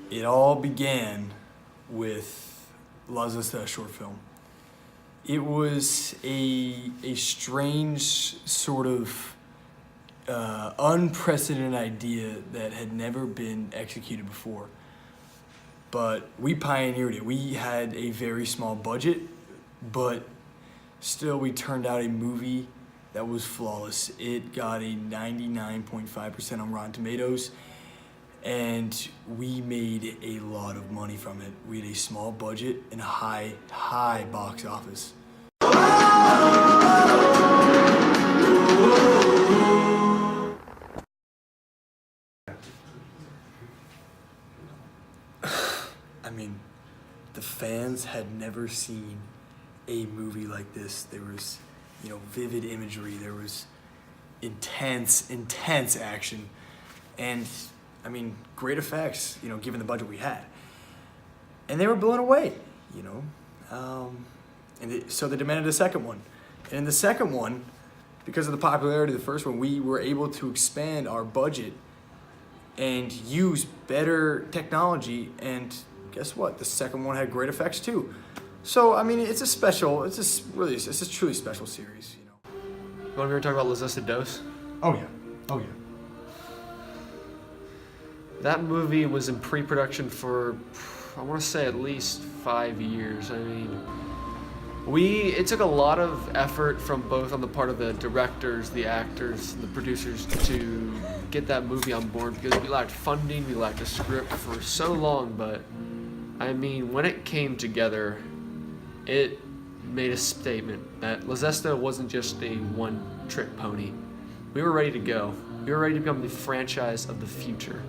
It all began with La Zesta short film. It was a strange sort of unprecedented idea that had never been executed before. But we pioneered it. We had a very small budget, but still we turned out a movie that was flawless. It got a 99.5% on Rotten Tomatoes, and we made a lot of money from it. We had a small budget and a high box office. I mean, the fans had never seen a movie like this. There was, vivid imagery. There was intense action. And, great effects, given the budget we had. And they were blown away, so they demanded a second one. And in the second one, because of the popularity of the first one, we were able to expand our budget and use better technology, and guess what? The second one had great effects too. So, it's a truly special series, You want to talk about La Zesta Dos? Oh yeah. That movie was in pre-production for, I want to say, at least 5 years. It took a lot of effort from both on the part of the directors, the actors, the producers to get that movie on board, because we lacked funding, we lacked a script for so long, but when it came together, it made a statement that La Zesta wasn't just a one-trick pony. We were ready to go. We were ready to become the franchise of the future.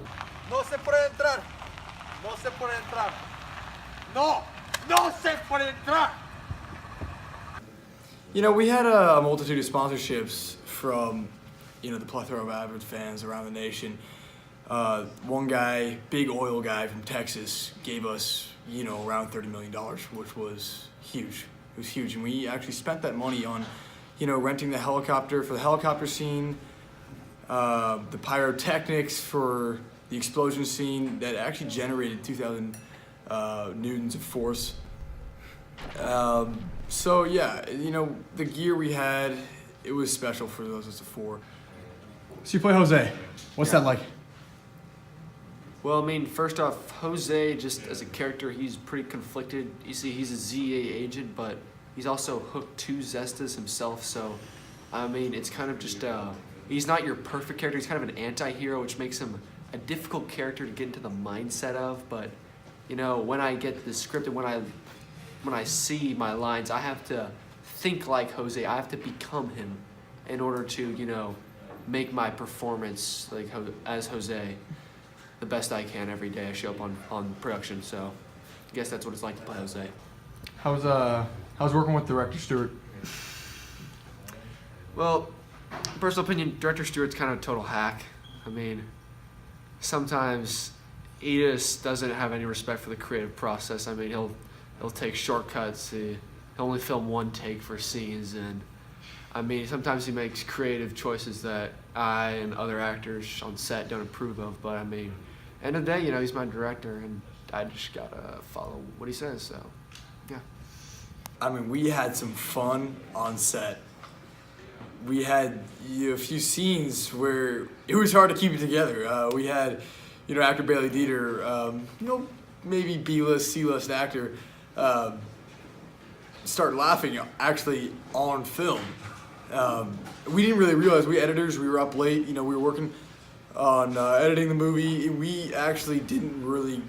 No se puede entrar. No se puede entrar. No se puede entrar. We had a multitude of sponsorships from, the plethora of avid fans around the nation. One guy, big oil guy from Texas, gave us, around $30 million, which was huge. It was huge. And we actually spent that money on, renting the helicopter for the helicopter scene, the pyrotechnics for the explosion scene that actually generated 2,000 newtons of force. So yeah, the gear we had, it was special for those of us four. So you play Jose. What's that like? Well, first off, Jose, just as a character, he's pretty conflicted. You see, he's a ZA agent, but he's also hooked to Zestas himself, so, it's kind of just, he's not your perfect character. He's kind of an anti-hero, which makes him a difficult character to get into the mindset of, but, when I get the script and when I see my lines, I have to think like Jose. I have to become him in order to, make my performance as Jose the best I can every day I show up on production. So I guess that's what it's like to play Jose. How's working with Director Stewart? Well, personal opinion, Director Stewart's kind of a total hack. Sometimes he just doesn't have any respect for the creative process. He'll take shortcuts. He'll only film one take for scenes, and sometimes he makes creative choices that I and other actors on set don't approve of. But end of the day, he's my director, and I just gotta follow what he says. So, yeah. We had some fun on set. We had a few scenes where it was hard to keep it together. We had, actor Bailey Dieter, maybe B-list, C-list actor, start laughing actually on film. We didn't really realize, we editors, we were up late, we were working on editing the movie. We actually didn't really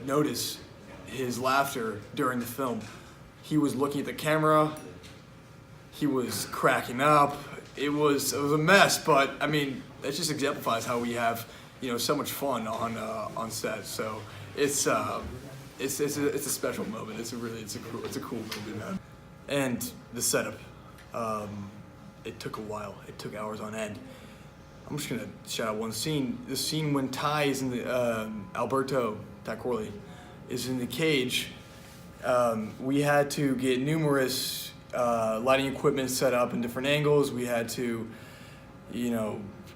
notice his laughter during the film. He was looking at the camera, he was cracking up. It was a mess, but that just exemplifies how we have, so much fun on set. So it's a special moment. It's a cool movie, man. And the setup, it took a while. It took hours on end. I'm just gonna shout out one scene. The scene when Ty is in the Alberto Ty Corley is in the cage. We had to get numerous lighting equipment set up in different angles. We had to,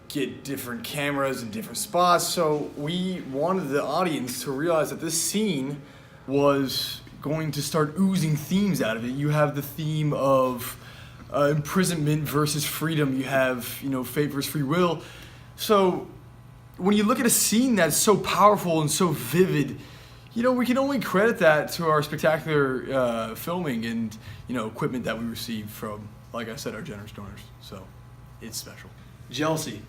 get different cameras in different spots. So we wanted the audience to realize that this scene was going to start oozing themes out of it. You have the theme of imprisonment versus freedom. You have, fate versus free will. So when you look at a scene that's so powerful and so vivid, we can only credit that to our spectacular filming and, equipment that we received from, like I said, our generous donors. So it's special. Jealousy.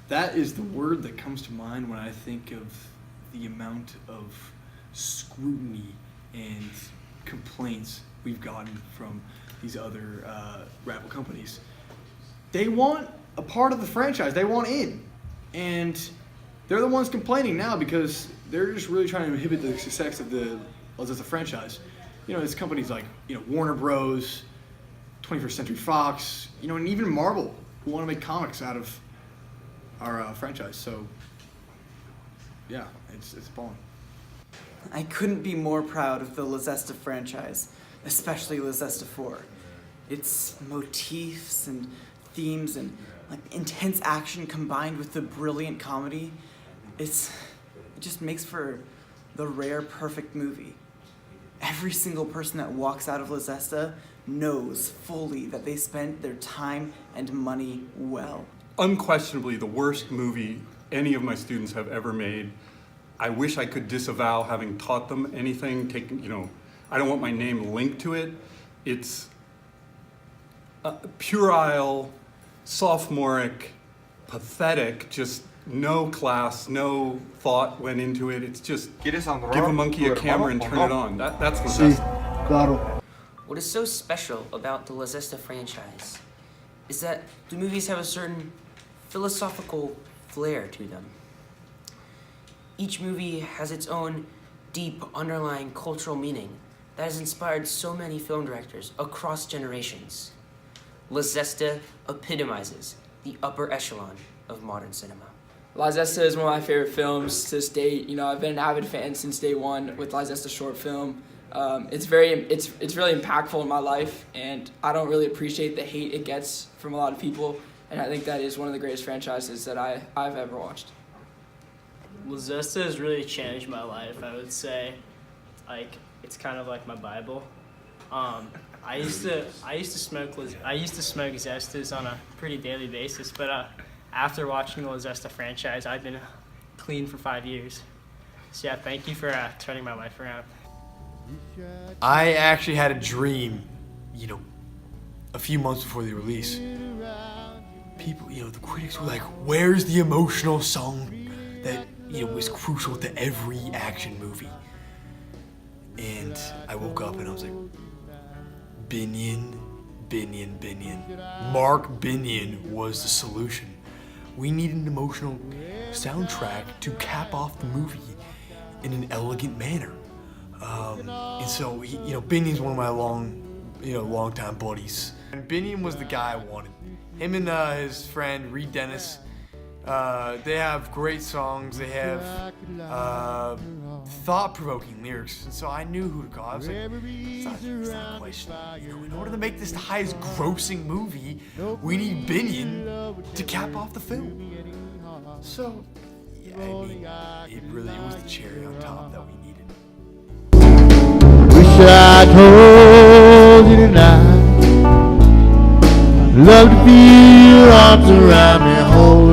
That is the word that comes to mind when I think of the amount of scrutiny and complaints we've gotten from these other raffle companies. They want a part of the franchise. They want in. And they're the ones complaining now because they're just really trying to inhibit the success of the franchise. It's companies like, Warner Bros., 21st Century Fox, and even Marvel, who want to make comics out of our franchise. So, yeah, it's balling. I couldn't be more proud of the Zesta franchise, especially Zesta 4. Its motifs and themes and intense action combined with the brilliant comedy, it just makes for the rare perfect movie. Every single person that walks out of Zesta knows fully that they spent their time and money well. Unquestionably the worst movie any of my students have ever made. I wish I could disavow having taught them anything. I don't want my name linked to it. It's puerile, sophomoric, pathetic, just no class, no thought went into it. It's just give a monkey a camera and turn it on. That's the best. Claro. What is so special about the Zesta franchise is that the movies have a certain philosophical flair to them. Each movie has its own deep underlying cultural meaning that has inspired so many film directors across generations. Zesta epitomizes the upper echelon of modern cinema. La Zesta is one of my favorite films to this date. I've been an avid fan since day one with La Zesta short film. It's really impactful in my life, and I don't really appreciate the hate it gets from a lot of people, and I think that is one of the greatest franchises that I've ever watched. Zesta has really changed my life, I would say. It's kind of like my Bible. I used to smoke Zestas on a pretty daily basis, but after watching the Zesta franchise, I've been clean for 5 years. So yeah, thank you for turning my life around. I actually had a dream, a few months before the release. People, the critics were like, where's the emotional song that, was crucial to every action movie? And I woke up and I was like, Binion. Mark Binion was the solution. We need an emotional soundtrack to cap off the movie in an elegant manner. And so, Binion's one of my long-time buddies. And Binion was the guy I wanted. Him and his friend, Reed Dennis, they have great songs. They have thought-provoking lyrics. And so I knew who to call. I was like, it's not a question. In order to make this the highest grossing movie, we need Binion to cap off the film. So, yeah, it was the cherry on top that we needed. Wish I told you tonight. Love to feel your arms around me, hold